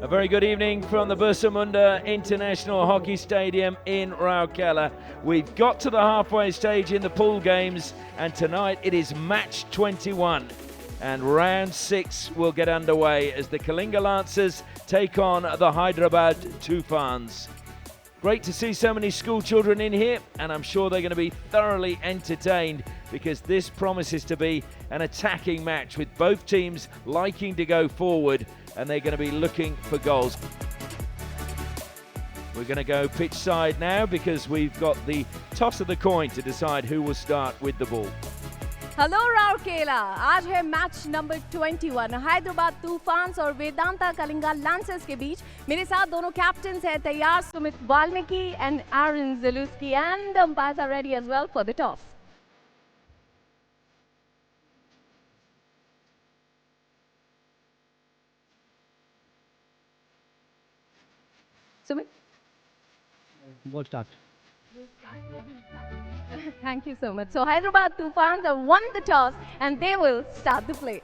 A very good evening from the Birsa Munda International Hockey Stadium in Rourkela. We've got to the halfway stage in the pool games, and tonight it is match 21. And round 6 will get underway as the Kalinga Lancers take on the Hyderabad Toofans. Great to see so many school children in here, and I'm sure they're going to be thoroughly entertained because this promises to be an attacking match with both teams liking to go forward, and they're going to be looking for goals. We're going to go pitch side now because we've got the toss of the coin to decide who will start with the ball. Hello Rourkela, आज है match number 21 Hyderabad तूफान्स और Vedanta Kalinga lancers के बीच। मेरे साथ दोनों captains हैं तैयार, Sumit Valmiki and Aaron Zaluski, and umpires are ready as well for the toss. Sumit, Ball start. Thank you so much. So Hyderabad Toofans have won the toss and they will start the play.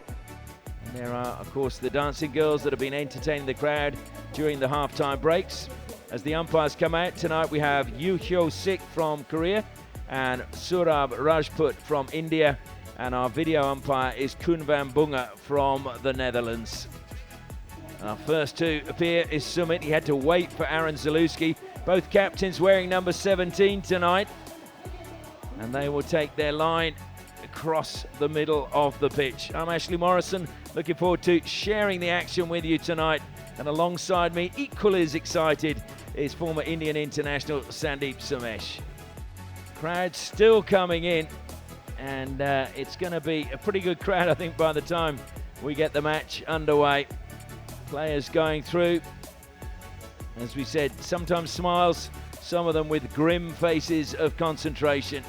And there are, of course, the dancing girls that have been entertaining the crowd during the halftime breaks. As the umpires come out tonight, we have Yoo Hyo Sik from Korea and Surab Rajput from India, and our video umpire is Kun van Bunga from the Netherlands. Our first to appear is Sumit. He had to wait for Aaron Zalewski. Both captains wearing number 17 tonight. And they will take their line across the middle of the pitch. I'm Ashley Morrison, looking forward to sharing the action with you tonight. And alongside me, equally as excited, is former Indian international Sandeep Somesh. Crowd still coming in, and it's going to be a pretty good crowd, I think, by the time we get the match underway. Players going through, as we said, sometimes smiles, some of them with grim faces of concentration.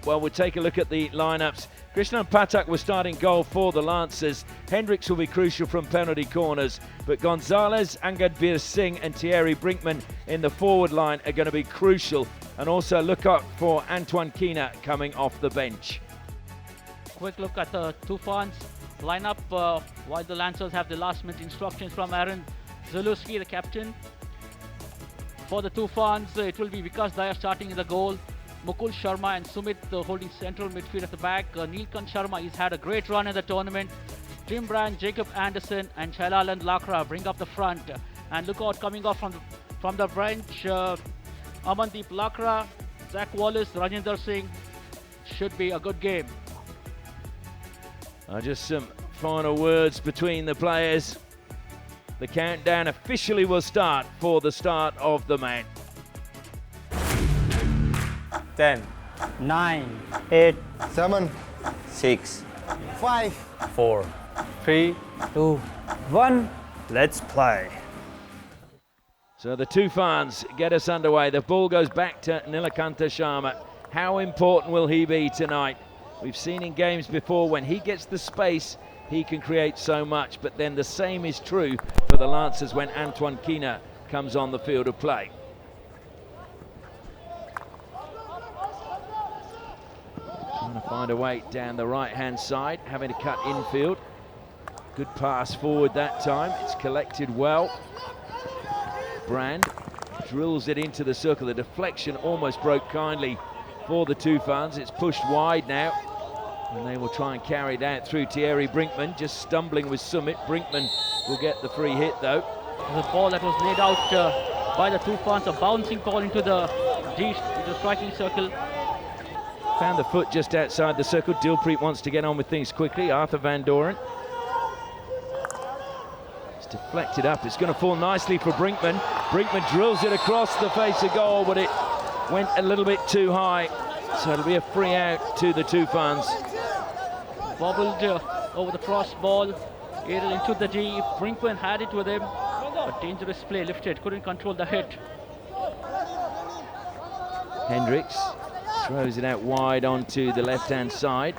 Well, we'll take a look at the lineups. Krishnan Patak was starting goal for the Lancers. Hendricks will be crucial from penalty corners, but Gonzalez, Angadbir Singh and Thierry Brinkman in the forward line are going to be crucial. And also look up for Antoine Kina coming off the bench. Quick look at the Toofans lineup while the Lancers have the last minute instructions from Aaron Zalewski, the captain. For the Toofans, it will be Vikas Daya starting in the goal. Mukul Sharma and Sumit holding central midfield at the back. Neelkant Sharma, he's had a great run in the tournament. Tim Brand, Jacob Anderson and Shailaland Lakra bring up the front. And look out coming off from the bench, Amandeep Lakra, Zach Wallace, Rajinder Singh. Should be a good game. Just some final words between the players. The countdown officially will start for the start of the match. 10, 9, 8, 7, 6, 5, 4, 3, 2, 1. let's play. So the Toofans get us underway. The ball goes back to Nilakanta Sharma. How important will he be tonight? We've seen in games before when he gets the space, he can create so much, but then the same is true for the Lancers when Antoine Kina comes on the field of play. Trying to find a way down the right-hand side, having to cut infield. Good pass forward that time. It's collected well. Brand drills it into the circle. The deflection almost broke kindly for the Toofans. It's pushed wide now, and they will try and carry it out through Thierry Brinkman, just stumbling with Sumit. Brinkman will get the free hit though. The ball that was laid out by the Toofans, a bouncing ball into the striking circle. Found the foot just outside the circle. Dilpreet wants to get on with things quickly. Arthur Van Doren. It's deflected up. It's going to fall nicely for Brinkman. Brinkman drills it across the face of goal, but it went a little bit too high. So it'll be a free out to the Toofans. Bobbled over the cross ball, aided into the D. Brinkman had it with him, but dangerous play, lifted, couldn't control the hit. Hendricks throws it out wide onto the left-hand side.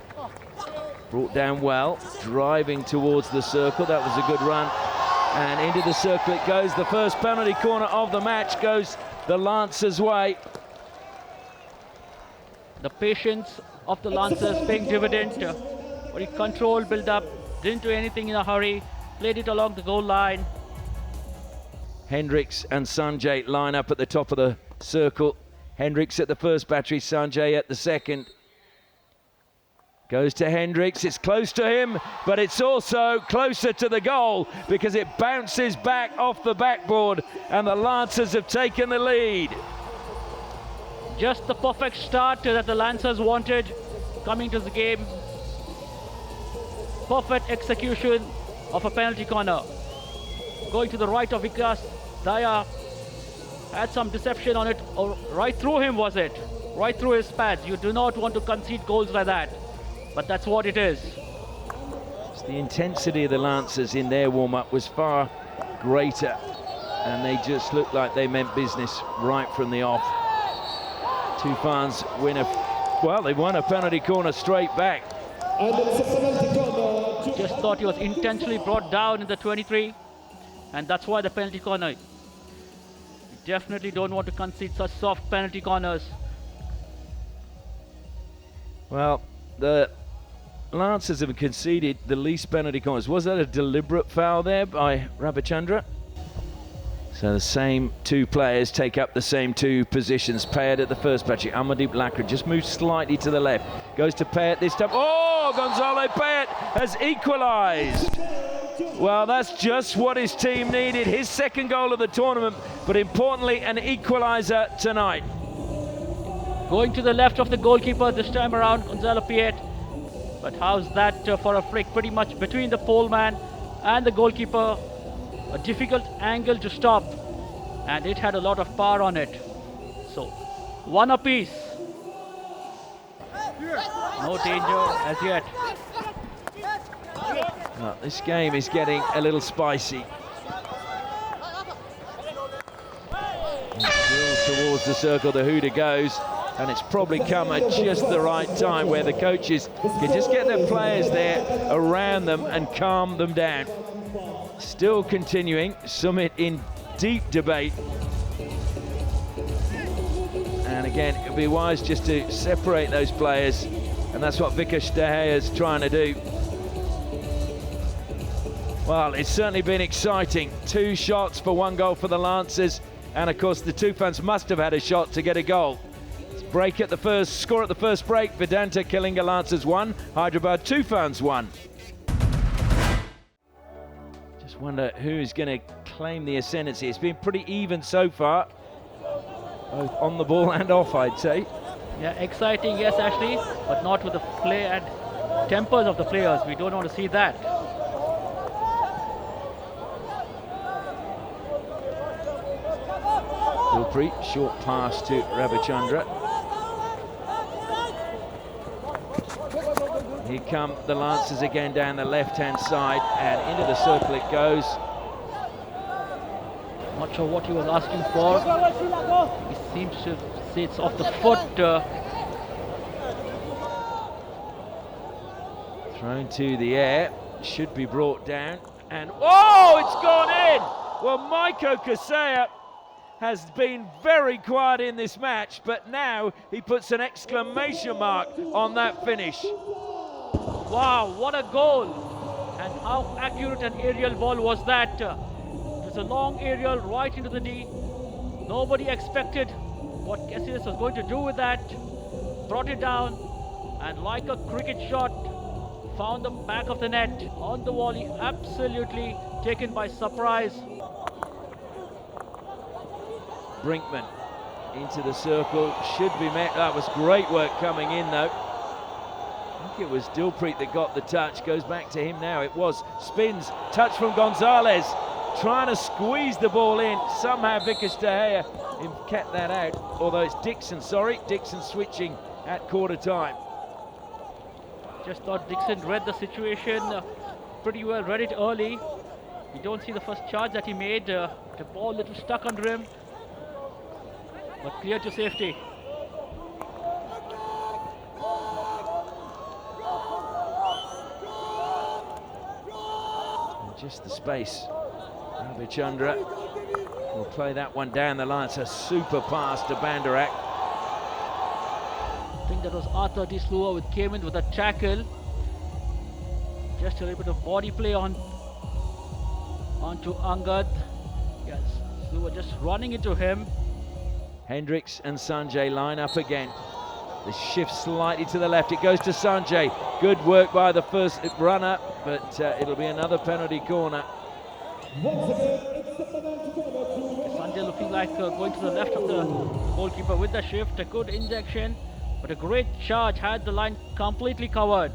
Brought down well, driving towards the circle. That was a good run. And into the circle it goes. The first penalty corner of the match goes the Lancers' way. The patience of the Lancers paying dividend. Very controlled build-up, didn't do anything in a hurry. played it along the goal line. Hendricks and Sanjay line up at the top of the circle. Hendricks at the first battery, Sanjay at the second. Goes to Hendricks, it's close to him, but it's also closer to the goal because it bounces back off the backboard and the Lancers have taken the lead. Just the perfect start that the Lancers wanted coming to the game. Perfect execution of a penalty corner. Going to the right of Vikas, Daya had some deception on it, or right through him was it? Right through his pads. You do not want to concede goals like that, but that's what it is. The intensity of the Lancers in their warm-up was far greater, and they just looked like they meant business right from the off. Toofans win they won a penalty corner straight back. Just thought he was intentionally brought down in the 23, and that's why the penalty corner. You definitely don't want to concede such soft penalty corners. Well, the Lancers have conceded the least penalty corners. Was that a deliberate foul there by Ravichandra? So the same two players take up the same two positions. Payat at the first battery. Amardeep Lakra just moves slightly to the left. Goes to Payat this time. Oh, Gonzalo Payat has equalised. Well, that's just what his team needed. His second goal of the tournament, but importantly, an equaliser tonight. Going to the left of the goalkeeper this time around, Gonzalo Payat. But how's that for a flick? Pretty much between the pole man and the goalkeeper. A difficult angle to stop, and it had a lot of power on it. So, one apiece. No danger as yet. Well, this game is getting a little spicy. Still towards the circle, the hooter goes, and it's probably come at just the right time where the coaches can just get their players there around them and calm them down. Still continuing, Sumit in deep debate. And again, it would be wise just to separate those players, and that's what Vikas Dahaya is trying to do. Well, it's certainly been exciting. 2 shots for 1 goal for the Lancers, and of course the Toofans must have had a shot to get a goal. Break at the first, score at the first break. Vedanta Kalinga Lancers 1, Hyderabad Toofans 1. Just wonder who is going to claim the ascendancy. It's been pretty even so far, both on the ball and off, I'd say. Yeah, exciting, yes, Ashley, but not with the play and tempers of the players. We don't want to see that. Dilpreet, short pass to Ravichandra. Here come the Lancers again down the left-hand side, and into the circle it goes. Not sure what he was asking for. He seems to say it's off the foot. Thrown to the air, should be brought down, and oh, it's gone in! Well, Maiko Kasea has been very quiet in this match, but now he puts an exclamation mark on that finish. Wow, what a goal! And how accurate an aerial ball was that? It was a long aerial right into the knee. Nobody expected what Casillas was going to do with that. Brought it down, and like a cricket shot, found the back of the net on the volley. Absolutely taken by surprise. Brinkman into the circle, should be met. That was great work coming in though. I think it was Dilpreet that got the touch. Goes back to him now. It was spins, touch from Gonzalez, trying to squeeze the ball in. Somehow Vikas Dahaya kept that out. Although it's Dixon switching at quarter time. Just thought Dixon read the situation pretty well, read it early. You don't see the first charge that he made. The ball a little stuck under him, but clear to safety. And just the space. Ravichandra will play that one down the line. It's a super pass to Bandarak. I think that was Arthur De Slua who came in with a tackle. Just a little bit of body play on On to Angad. Yes, they were just running into him. Hendricks and Sanjay line up again. The shift slightly to the left. It goes to Sanjay. Good work by the first runner, but it'll be another penalty corner. Sanjay looking like going to the left of the goalkeeper with the shift. A good injection, but a great charge had the line completely covered.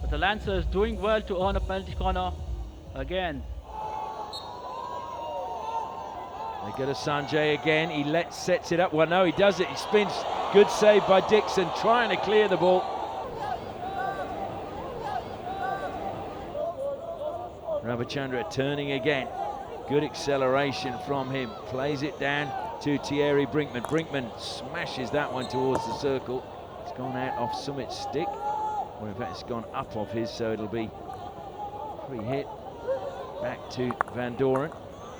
But the Lancers doing well to earn a penalty corner again. They go to Sanjay again. He sets it up. Well, no, he does it. He spins. Good save by Dixon, trying to clear the ball. Ravichandra turning again. Good acceleration from him. Plays it down to Thierry Brinkman. Brinkman smashes that one towards the circle. It's gone out off Sumit's stick. Or in fact, it's gone up off his, so it'll be free hit. Back to Van Doren.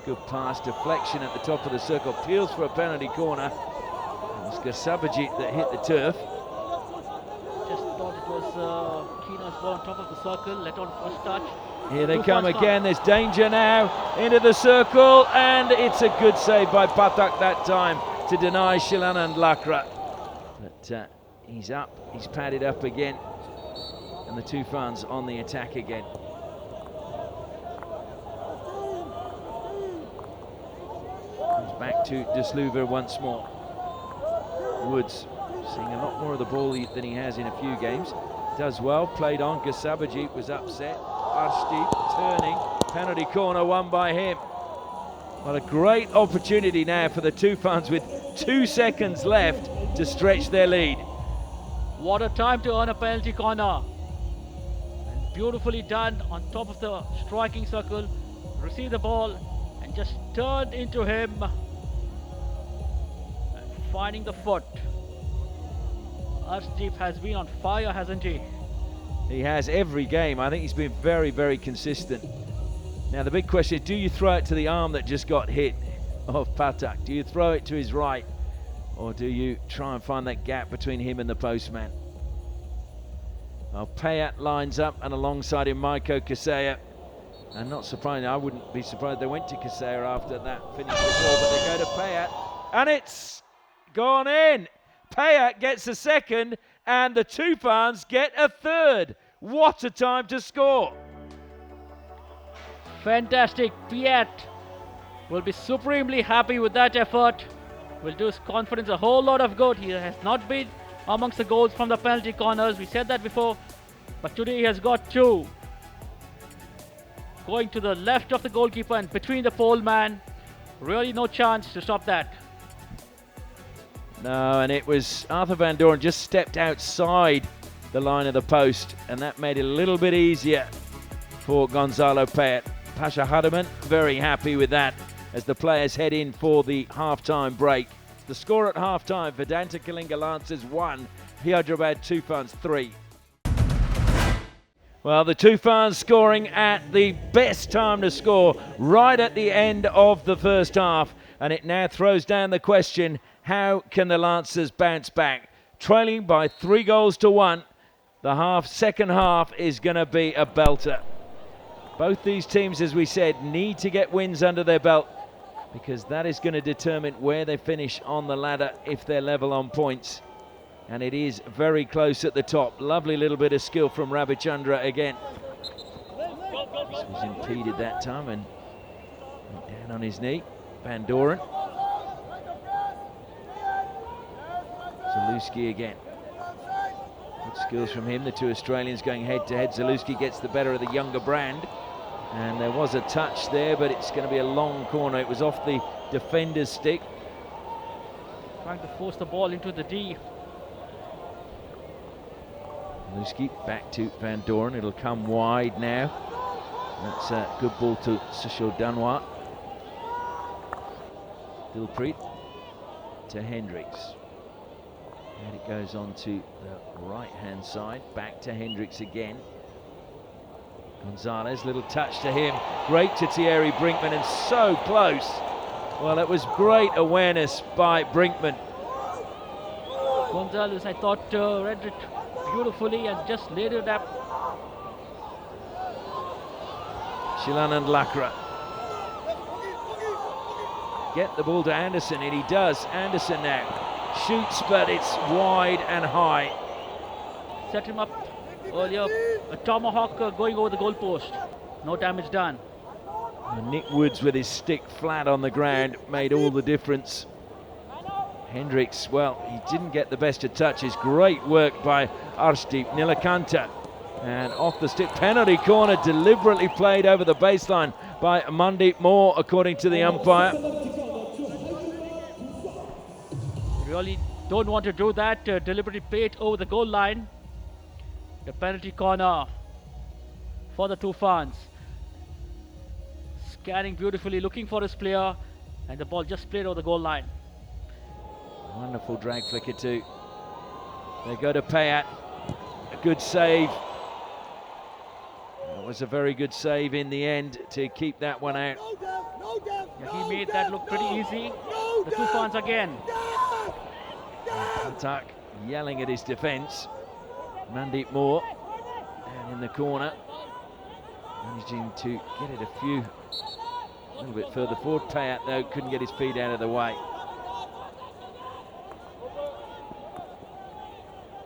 Good pass, deflection at the top of the circle. Peels for a penalty corner. It was Gasabajit that hit the turf. Just thought it was Keena's ball on top of the circle. Let on first touch. Here they come again. There's danger now into the circle, and it's a good save by Pathak that time to deny Shilanand Lakra. But he's up, he's padded up again, and the Toofans on the attack again. Comes back to De Sluver once more. Woods seeing a lot more of the ball than he has in a few games. Does well, played on. Gasabajit was upset. Arshdeep turning, penalty corner won by him. Well, a great opportunity now for the Toofans with 2 seconds left to stretch their lead. What a time to earn a penalty corner. And beautifully done on top of the striking circle. Received the ball and just turned into him. And finding the foot. Arshdeep has been on fire, hasn't he? He has every game. I think he's been very, very consistent. Now the big question is, do you throw it to the arm that just got hit of Pathak? Do you throw it to his right? Or do you try and find that gap between him and the postman? Well, Payat lines up, and alongside him Maiko Kaseya. And not surprising, I wouldn't be surprised they went to Kaseya after that finish before, but they go to Payat, and it's gone in. Payat gets a second, and the Toofans get a third. What a time to score. Fantastic. Piat will be supremely happy with that effort. Will do his confidence a whole lot of good. He has not been amongst the goals from the penalty corners. We said that before, but today he has got 2. Going to the left of the goalkeeper and between the pole man. Really no chance to stop that. No, and it was Arthur Van Doren just stepped outside the line of the post, and that made it a little bit easier for Gonzalo Payat. Pasha Hardiman very happy with that as the players head in for the half-time break. The score at half-time, Vedanta Kalinga Lancers 1, Hyderabad Toofans 3. Well, the Toofans scoring at the best time to score, right at the end of the first half, and it now throws down the question, how can the Lancers bounce back? Trailing by 3-1, the second half is going to be a belter. Both these teams, as we said, need to get wins under their belt, because that is going to determine where they finish on the ladder if they're level on points. And it is very close at the top. Lovely little bit of skill from Ravichandra again. So he's impeded that time and went down on his knee. Van Doren. Zalewski again. Good skills from him. The two Australians going head-to-head. Zalewski gets the better of the younger brand. And there was a touch there, but it's going to be a long corner. It was off the defender's stick. Trying to force the ball into the D. Zalewski back to Van Doren. It'll come wide now. That's a good ball to Sushil Danwar. Dilpreet to Hendricks. And it goes on to the right-hand side. Back to Hendricks again. Gonzalez, little touch to him. Great to Thierry Brinkman, and so close. Well, it was great awareness by Brinkman. Gonzalez, I thought, read it beautifully and just laid it up. Shilanand Lakra get the ball to Anderson, and he does. Anderson now shoots, but it's wide and high. Set him up earlier. A tomahawk going over the goalpost. No damage done. And Nick Woods with his stick flat on the ground made all the difference. Hendricks, well, he didn't get the best of touches. Great work by Arshdeep Nilakanta. And off the stick, penalty corner deliberately played over the baseline by Mandeep Moore, according to the umpire. Really don't want to do that. Deliberately played over the goal line. The penalty corner for the Toofans. Scanning beautifully, looking for his player, and the ball just played over the goal line. Wonderful drag flicker too. They go to Payat. A good save. It was a very good save in the end to keep that one out. Yeah, he made that look pretty easy. The Toofans again. Patak yelling at his defence. Mandeep Moore down in the corner, managing to get it a little bit further forward. Payat though couldn't get his feet out of the way.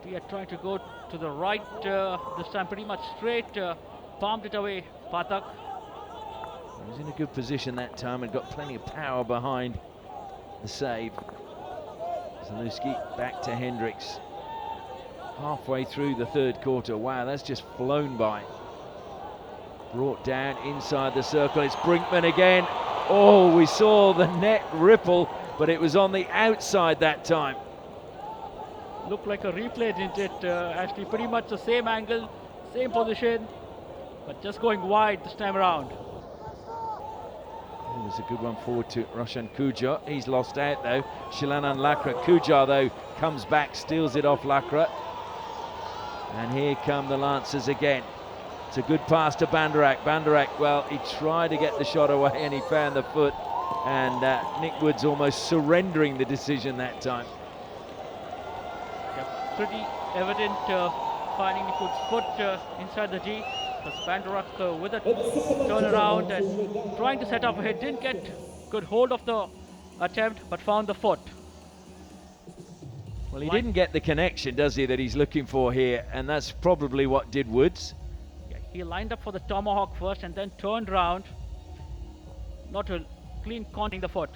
He are trying to go to the right this time, pretty much straight. Palmed it away, Patak. He was in a good position that time and got plenty of power behind the save. Zaluski back to Hendricks. Halfway through the third quarter. Wow, that's just flown by. Brought down inside the circle. It's Brinkman again. Oh, we saw the net ripple, but it was on the outside that time. Looked like a replay, didn't it? Actually, pretty much the same angle, same position, but just going wide this time around. It was a good one forward to Roshan Kujar. He's lost out though. Shilanan Lakra. Kujar though comes back, steals it off Lakra. And here come the Lancers again. It's a good pass to Bandarak. Bandarak, well, he tried to get the shot away and he found the foot. And Nick Woods almost surrendering the decision that time. Yeah, pretty evident finding Nick Woods' foot inside the G. Bandarak with a turnaround and trying to set up a hit. Didn't get good hold of the attempt, but found the foot. Well, he didn't get the connection, does he, that he's looking for here, and that's probably what did Woods. Yeah, he lined up for the tomahawk first and then turned around. Not a clean contact the foot.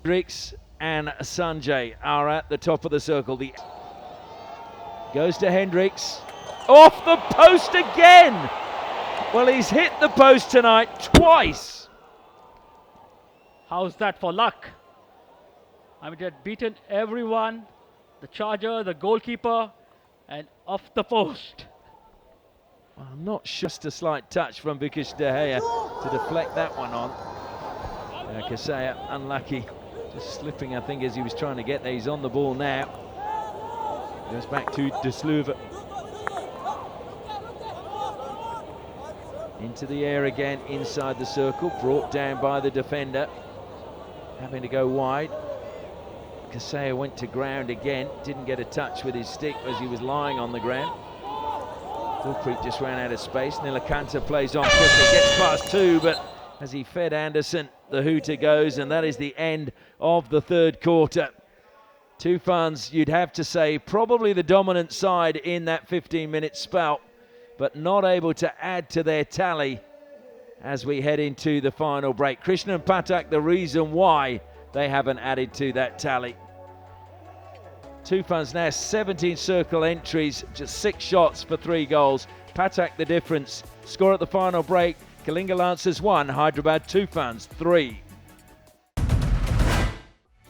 Hendricks and Sanjay are at the top of the circle. Goes to Hendricks. Off the post again! Well, he's hit the post tonight twice. How's that for luck? I mean, they had beaten everyone, the charger, the goalkeeper, and off the post. Well, I'm not sure. Just a slight touch from Vikesh De Gea to deflect that one on. Kasaya, unlucky. Just slipping, I think, as he was trying to get there. He's on the ball now. Goes back to De Sluve. Into the air again, inside the circle. Brought down by the defender. Having to go wide. Kasaya went to ground again, didn't get a touch with his stick as he was lying on the ground. Gulpreet just ran out of space. Nilakanta plays on quickly, gets past two, but as he fed Anderson, the hooter goes, and that is the end of the third quarter. Toofans, you'd have to say, probably the dominant side in that 15-minute spell, but not able to add to their tally as we head into the final break. Krishnan Patak, the reason why they haven't added to that tally. Toofans now 17 circle entries, just 6 shots for 3 goals. Patak the difference. Score at the final break. Kalinga Lancers 1, Hyderabad Toofans 3.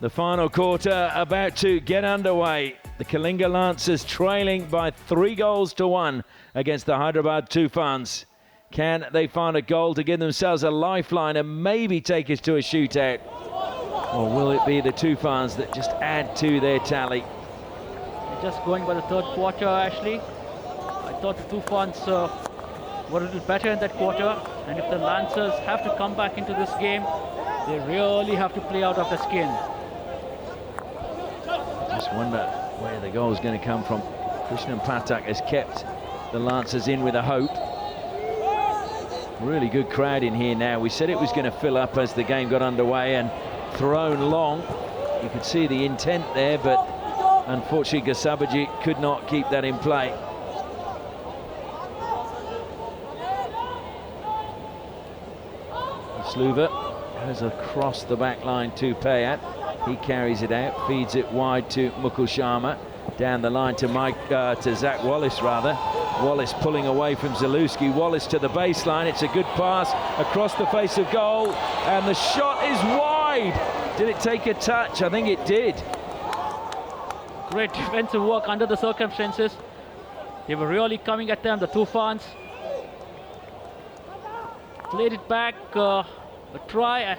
The final quarter about to get underway. The Kalinga Lancers trailing by 3 goals to 1 against the Hyderabad Toofans. Can they find a goal to give themselves a lifeline and maybe take us to a shootout? Or will it be the Toofans that just add to their tally? Just going by the third quarter, Ashley. I thought the Toofans were a little better in that quarter. And if the Lancers have to come back into this game, they really have to play out of the skin. Just wonder where the goal is going to come from. Krishnan Patak has kept the Lancers in with a hope. Really good crowd in here now. We said it was going to fill up as the game got underway and thrown long. You could see the intent there, but unfortunately Gasabaji could not keep that in play. Sluva goes across the back line to Payat. He carries it out, feeds it wide to Mukul Sharma. Down the line to Zach Wallace rather. Wallace pulling away from Zalewski. Wallace to the baseline. It's a good pass across the face of goal, and the shot is wide. Did it take a touch? I think it did. Great defensive work under the circumstances. They were really coming at them, the Toofans. Played it back, a try.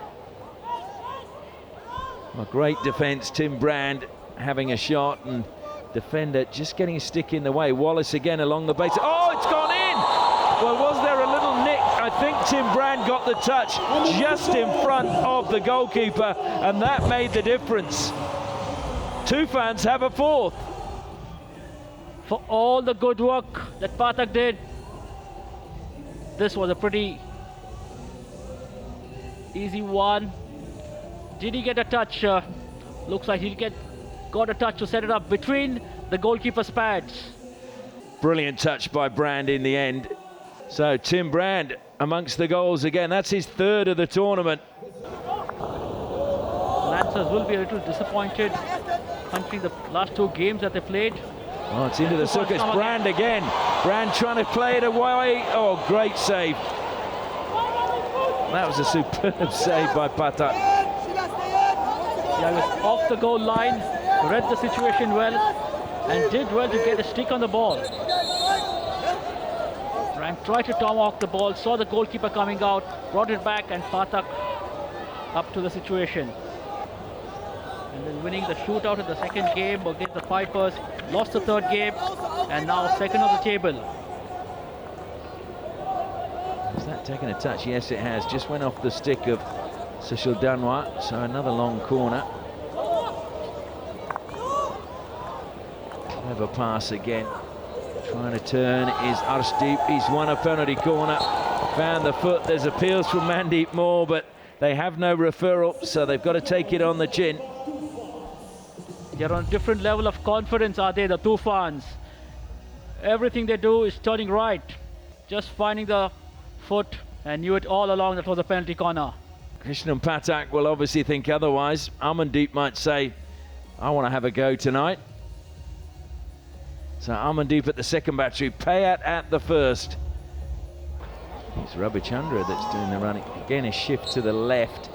A great defence, Tim Brand having a shot, and defender just getting a stick in the way. Wallace again along the base. Oh, it's gone in! Well, was there a little nick? I think Tim Brand got the touch just in front of the goalkeeper, and that made the difference. Toofans have a fourth. For all the good work that Pathak did, this was a pretty easy one. Did he get a touch? Looks like he got a touch to set it up between the goalkeeper's pads. Brilliant touch by Brand in the end. So Tim Brand amongst the goals again. That's his third of the tournament. Lancers will be a little disappointed considering the last two games that they played. Oh, it's into the circus. Brand again. Brand trying to play it away. Oh, great save. That was a superb save by Pathak. Yeah, he was off the goal line, read the situation well, and did well to get a stick on the ball. Brand tried to tomahawk the ball, saw the goalkeeper coming out, brought it back, and Pathak up to the situation. And then winning the shootout in the second game against the Pipers, lost the third game, and now second on the table. Has that taken a touch? Yes, it has. Just went off the stick of Sushil Danwar, so another long corner. Clever pass again. Trying to turn is Arshdeep. He's won a penalty corner. Found the foot. There's appeals from Mandeep Moore, but they have no referral, so they've got to take it on the chin. They're on a different level of confidence, are they, the Toofans? Everything they do is turning right. Just finding the foot, and knew it all along that was a penalty corner. Krishnan Pathak will obviously think otherwise. Amandeep might say, I want to have a go tonight. So Amandeep at the second battery, Payat at the first. It's Rabichandra that's doing the running. Again, a shift to the left.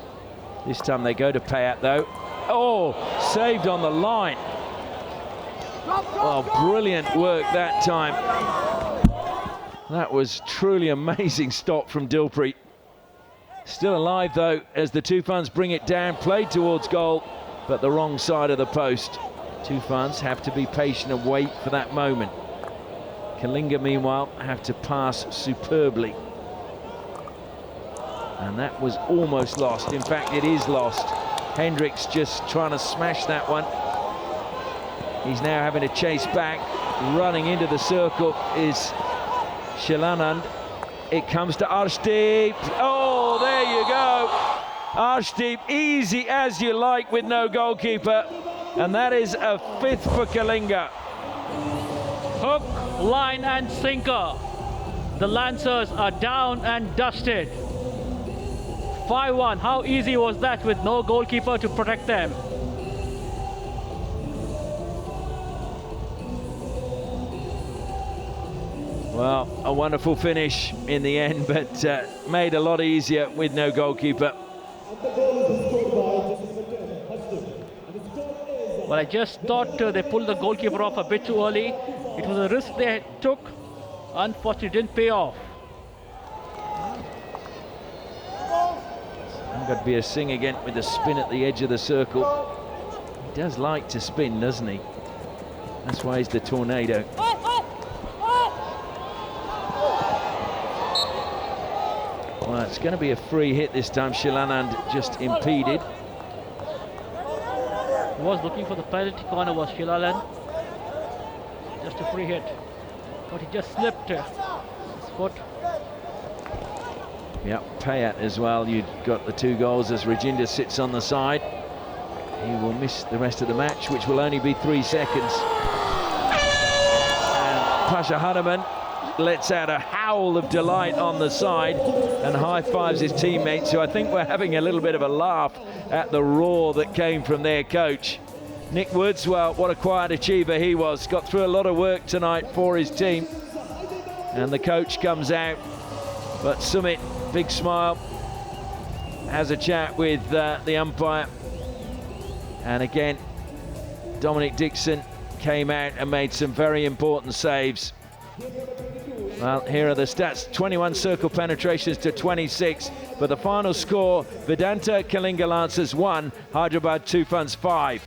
This time they go to Payat though. Oh, saved on the line. Oh, brilliant work that time. That was truly amazing stop from Dilpreet. Still alive though as the Toofans bring it down, played towards goal, but the wrong side of the post. Toofans have to be patient and wait for that moment. Kalinga meanwhile have to pass superbly. And that was almost lost. In fact, it is lost. Hendricks just trying to smash that one. He's now having to chase back. Running into the circle is Shilanand. It comes to Arshdeep. Oh, there you go. Arshdeep, easy as you like with no goalkeeper. And that is a fifth for Kalinga. Hook, line and sinker. The Lancers are down and dusted. 5-1. How easy was that with no goalkeeper to protect them? Well, a wonderful finish in the end, but made a lot easier with no goalkeeper. Well, I just thought they pulled the goalkeeper off a bit too early. It was a risk they took. Unfortunately, it didn't pay off. Angad Singh again with a spin at the edge of the circle. He does like to spin, doesn't he? That's why he's the tornado. Well, it's going to be a free hit this time. Shilanand just impeded. Was looking for the penalty corner was Shilanand. Just a free hit. But he just slipped his foot. Yep, Payat as well. You've got the 2 goals as Rajinder sits on the side. He will miss the rest of the match, which will only be 3 seconds. And Pasha Hanuman lets out a howl of delight on the side and high-fives his teammates, who I think were having a little bit of a laugh at the roar that came from their coach. Nick Woods, well, what a quiet achiever he was. Got through a lot of work tonight for his team. And the coach comes out. But Sumit, big smile, has a chat with the umpire. And again, Dominic Dixon came out and made some very important saves. Well, here are the stats. 21 circle penetrations to 26. But the final score, Vedanta Kalinga Lancers 1, Hyderabad Toofans 5.